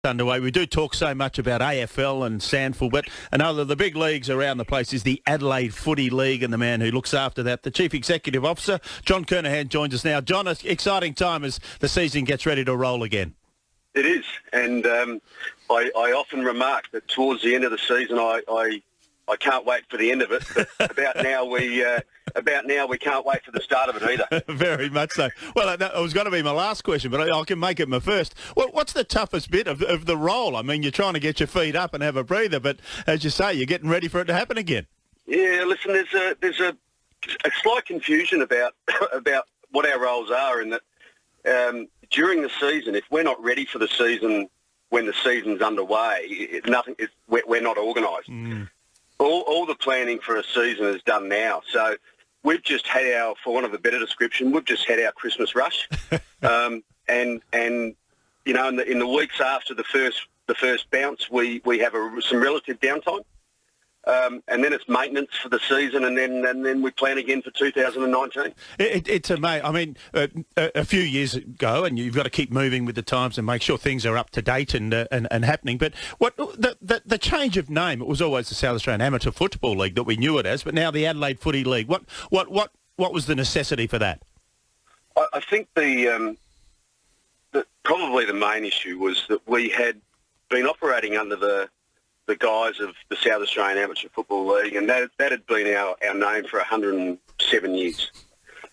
underway. We do talk so much about AFL and SANFL, but another of the big leagues around the place is the Adelaide Footy League, and the man who looks after that, the Chief Executive Officer, John Kernahan, joins us now. John, an exciting time as the season gets ready to roll again. It is, and I often remark that towards the end of the season, I can't wait for the end of it. But about now we can't wait for the start of it either. Very much so. Well, that was going to be my last question, but I can make it my first. Well, what's the toughest bit of the role? I mean, you're trying to get your feet up and have a breather, but as you say, you're getting ready for it to happen again. Yeah, listen, there's a slight confusion about what our roles are, in that during the season, if we're not ready for the season when the season's underway, we're not organised. All the planning for a season is done now. So we've just had for want of a better description, we've just had our Christmas rush. And you know, in the weeks after the first bounce, we have some relative downtime. And then it's maintenance for the season, and then we plan again for 2019. It's amazing. I mean, a few years ago, and you've got to keep moving with the times and make sure things are up to date and happening. But what the change of name? It was always the South Australian Amateur Football League that we knew it as, but now the Adelaide Footy League. What was the necessity for that? I think probably the main issue was that we had been operating under the guise of the South Australian Amateur Football League, and that had been our name for 107 years.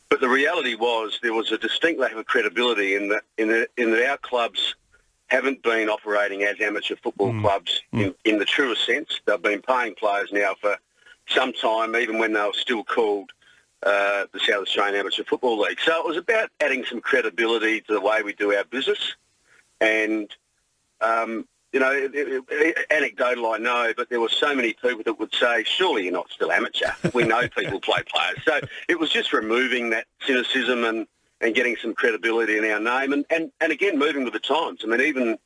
But the reality was there was a distinct lack of credibility in that our clubs haven't been operating as amateur football clubs in the truest sense. They've been paying players now for some time, even when they were still called the South Australian Amateur Football League. So it was about adding some credibility to the way we do our business, and you know, anecdotal I know, but there were so many people that would say, surely you're not still amateur. We know people play players. So it was just removing that cynicism and getting some credibility in our name, and again, moving with the times. I mean,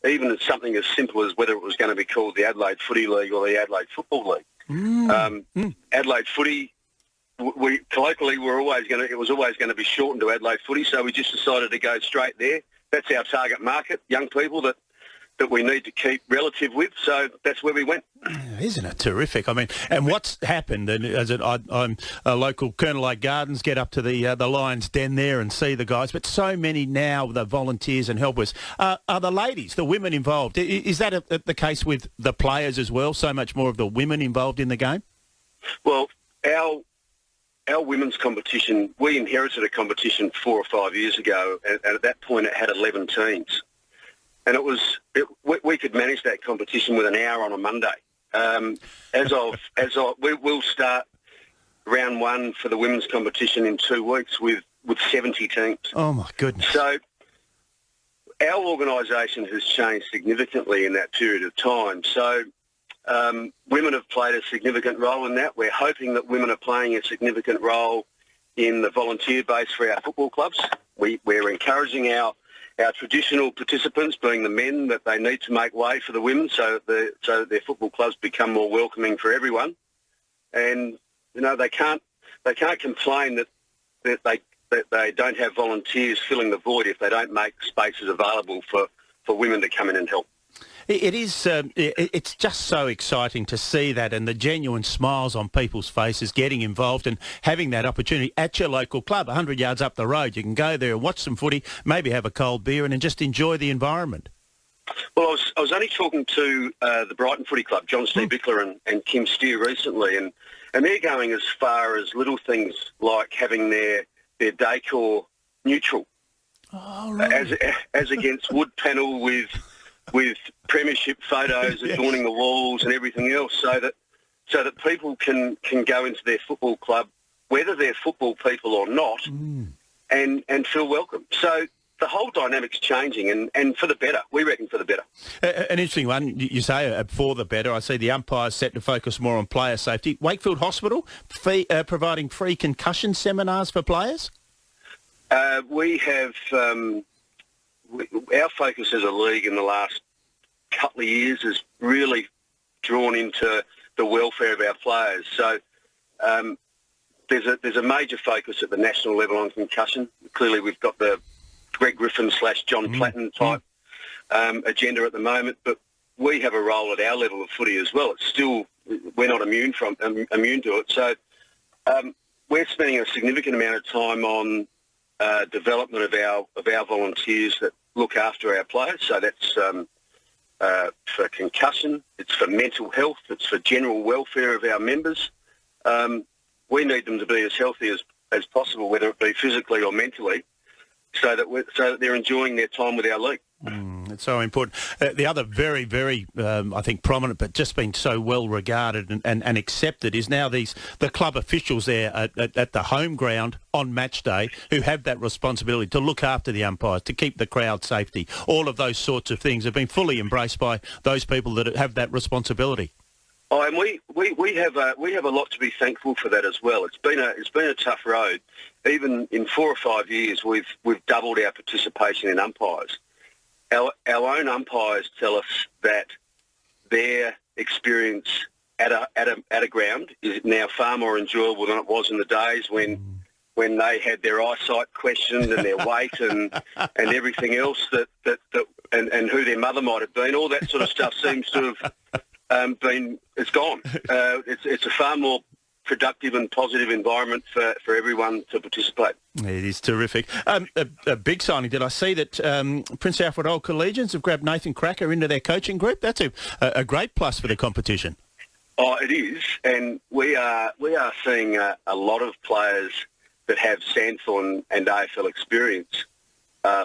even something as simple as whether it was going to be called the Adelaide Footy League or the Adelaide Football League. Adelaide Footy, colloquially, it was always going to be shortened to Adelaide Footy, so we just decided to go straight there. That's our target market, young people that we need to keep relative with, so that's where we went. Isn't it terrific? I mean, and what's happened, and I'm a local Colonel Lake Gardens, get up to the Lions Den there and see the guys, but so many now, the volunteers and helpers, are the ladies, the women involved. Is that the case with the players as well, so much more of the women involved in the game? Well, our women's competition, we inherited a competition 4 or 5 years ago, and at that point it had 11 teams. And we could manage that competition with an hour on a Monday. We'll start round one for the women's competition in 2 weeks with 70 teams. Oh my goodness! So our organisation has changed significantly in that period of time. So women have played a significant role in that. We're hoping that women are playing a significant role in the volunteer base for our football clubs. We're encouraging our traditional participants, being the men, that they need to make way for the women so that their football clubs become more welcoming for everyone. And you know, they can't complain that they don't have volunteers filling the void if they don't make spaces available for women to come in and help. It is. It's just so exciting to see that, and the genuine smiles on people's faces, getting involved and having that opportunity at your local club, 100 yards up the road. You can go there and watch some footy, maybe have a cold beer, and just enjoy the environment. Well, I was only talking to the Brighton Footy Club, John C. Bickler and Kim Steer recently, and they're going as far as little things like having their decor neutral, as against wood panel with premiership photos adorning the walls and everything else, so that people can go into their football club, whether they're football people or not, and feel welcome. So the whole dynamic's changing, and for the better. We reckon for the better. An interesting one, you say, for the better. I see the umpires set to focus more on player safety. Wakefield Hospital providing free concussion seminars for players? We have... our focus as a league in the last couple of years has really drawn into the welfare of our players. So there's a major focus at the national level on concussion. Clearly, we've got the Greg Griffin / John Platten type agenda at the moment, but we have a role at our level of footy as well. It's still, we're not immune to it. So we're spending a significant amount of time on development of our volunteers that look after our players. So that's for concussion, it's for mental health, it's for general welfare of our members. We need them to be as healthy as possible, whether it be physically or mentally, so that they're enjoying their time with our league. It's so important. The other very, very, I think, prominent, but just been so well regarded and accepted is now the club officials there at the home ground on match day who have that responsibility to look after the umpires, to keep the crowd safety. All of those sorts of things have been fully embraced by those people that have that responsibility. Oh, and we have a lot to be thankful for that as well. It's been a tough road. Even in 4 or 5 years, we've doubled our participation in umpires. Our own umpires tell us that their experience at a ground is now far more enjoyable than it was in the days when they had their eyesight questioned and their weight and everything else and who their mother might have been. All that sort of stuff seems to have it's gone. It's a far more productive and positive environment for everyone to participate. It is terrific. A big signing. Did I see that Prince Alfred Old Collegians have grabbed Nathan Cracker into their coaching group? That's a great plus for the competition. Oh, it is, and we are seeing a lot of players that have Sandthorn and AFL experience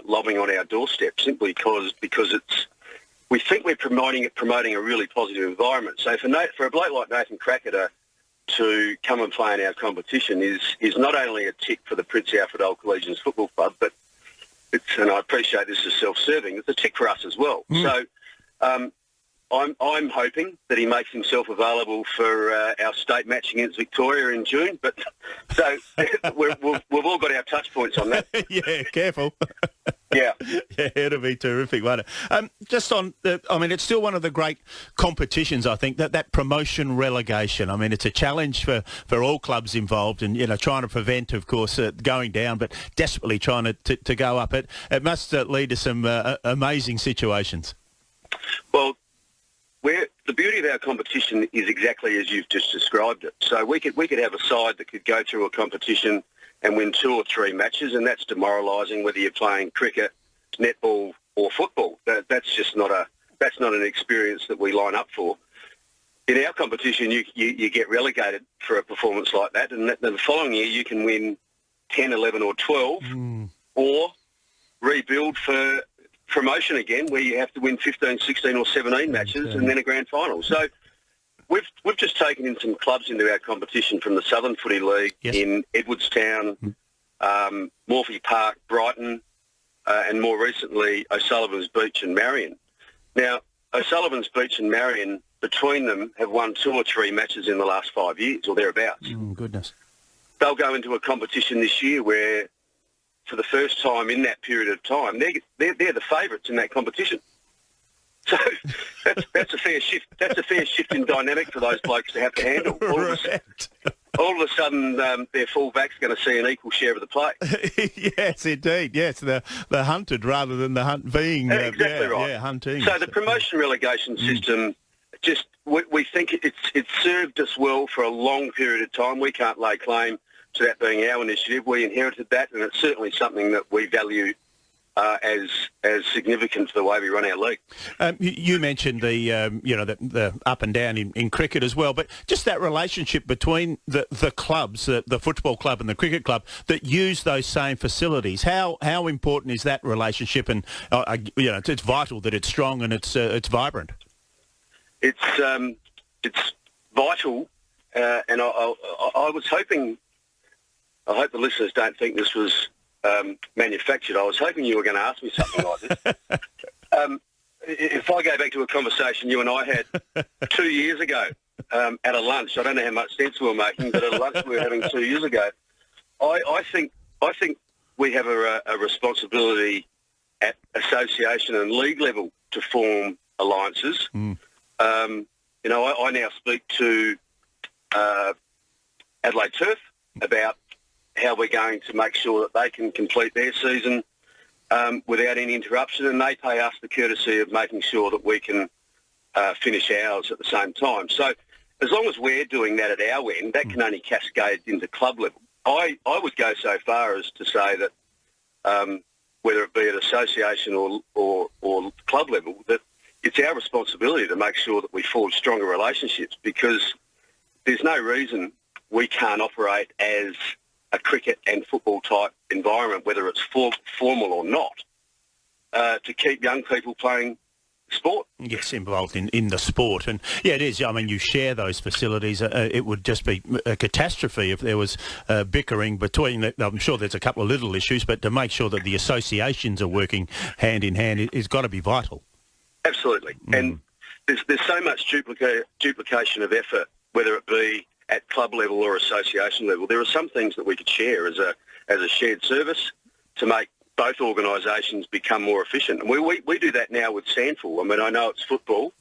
lobbing on our doorstep simply because we think we're promoting a really positive environment. So for a bloke like Nathan Cracker to come and play in our competition is not only a tick for the Prince Alfred Old Collegians Football Club, but and I appreciate this is self-serving, it's a tick for us as well. So I'm hoping that he makes himself available for our state match against Victoria in June. But so we've all got our touch points on that. Yeah, careful. Yeah. Yeah, it'll be terrific, won't it? Just on, it's still one of the great competitions, I think, that promotion relegation. I mean, it's a challenge for all clubs involved and, trying to prevent, of course, going down, but desperately trying to go up. It must lead to some amazing situations. Well, the beauty of our competition is exactly as you've just described it. So we could have a side that could go through a competition and win 2 or 3 matches, and that's demoralising whether you're playing cricket, netball or football. That's just not an experience that we line up for. In our competition, you get relegated for a performance like that, and the following year you can win 10, 11 or 12 or rebuild for promotion again, where you have to win 15, 16 or 17 matches and then a grand final. So we've just taken in some clubs into our competition from the Southern Footy League in Edwardstown, Morphy Park, Brighton, and more recently O'Sullivan's Beach and Marion. Now, O'Sullivan's Beach and Marion, between them, have won 2 or 3 matches in the last 5 years or thereabouts. Goodness. They'll go into a competition this year where, for the first time in that period of time, they're the favourites in that competition. So that's a fair shift. That's a fair shift in dynamic for those blokes to have to handle. All of a sudden, their fullback's going to see an equal share of the play. Yes, indeed. Yes, the hunted rather than the hunt being exactly right. Yeah, hunting. So the promotion relegation system, we think it's served us well for a long period of time. We can't lay claim to that being our initiative. We inherited that, and it's certainly something that we value as significant to the way we run our league. You mentioned the up and down in cricket as well, but just that relationship between the clubs, the football club and the cricket club that use those same facilities. How important is that relationship? And it's vital that it's strong and it's vibrant. It's vital, and I was hoping. I hope the listeners don't think this was manufactured. I was hoping you were going to ask me something like this. If I go back to a conversation you and I had 2 years ago at a lunch, I don't know how much sense we were making, but at a lunch we were having 2 years ago, I think we have a responsibility at association and league level to form alliances. I now speak to Adelaide Turf about how we're going to make sure that they can complete their season without any interruption, and they pay us the courtesy of making sure that we can finish ours at the same time. So as long as we're doing that at our end, that can only cascade into club level. I would go so far as to say that whether it be at association or club level, that it's our responsibility to make sure that we forge stronger relationships, because there's no reason we can't operate as a cricket and football type environment, whether it's formal or not, to keep young people playing sport. Yes, involved in the sport. And yeah, it is. I mean, you share those facilities. It would just be a catastrophe if there was bickering between, I'm sure there's a couple of little issues, but to make sure that the associations are working hand in hand is got to be vital. Absolutely. And there's so much duplication of effort, whether it be at club level or association level. There are some things that we could share as a shared service to make both organisations become more efficient. And we do that now with Sandful. I mean, I know it's football,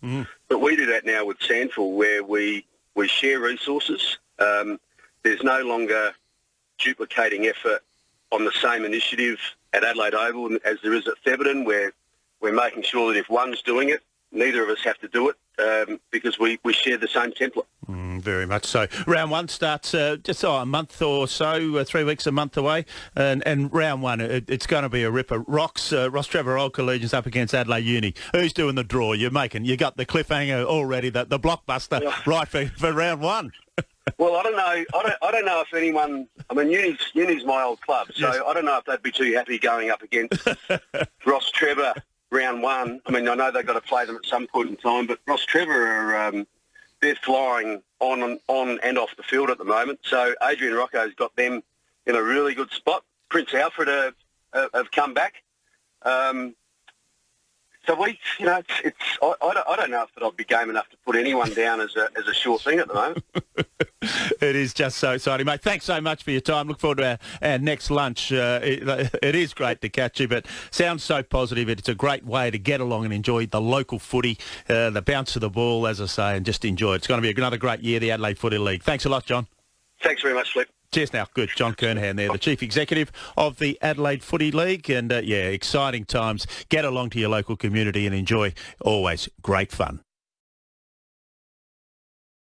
but we do that now with Sandful, where we share resources. There's no longer duplicating effort on the same initiative at Adelaide Oval as there is at Theberton, where we're making sure that if one's doing it, neither of us have to do it, because we share the same template. Very much so. Round one starts just a month or so, 3 weeks, a month away. And round one, it's going to be a ripper. Ross Trevor Old Collegians up against Adelaide Uni. Who's doing the draw? You got the cliffhanger already, the blockbuster, right for round one. Well, I don't know. I don't know if anyone. I mean, Uni's my old club, so yes. I don't know if they'd be too happy going up against Ross Trevor round one. I mean, I know they've got to play them at some point in time, but Ross Trevor are they're flying on and off the field at the moment. So Adrian Rocco's got them in a really good spot. Prince Alfred have come back. So I don't know if I'd be game enough to put anyone down as a sure thing at the moment. It is just so exciting, mate. Thanks so much for your time. Look forward to our next lunch. It is great to catch you, but sounds so positive. It's a great way to get along and enjoy the local footy, the bounce of the ball, as I say, and just enjoy it. It's going to be another great year, the Adelaide Footy League. Thanks a lot, John. Thanks very much, Flip. Cheers now. Good. John Kernahan there, the Chief Executive of the Adelaide Footy League. And, exciting times. Get along to your local community and enjoy. Always great fun.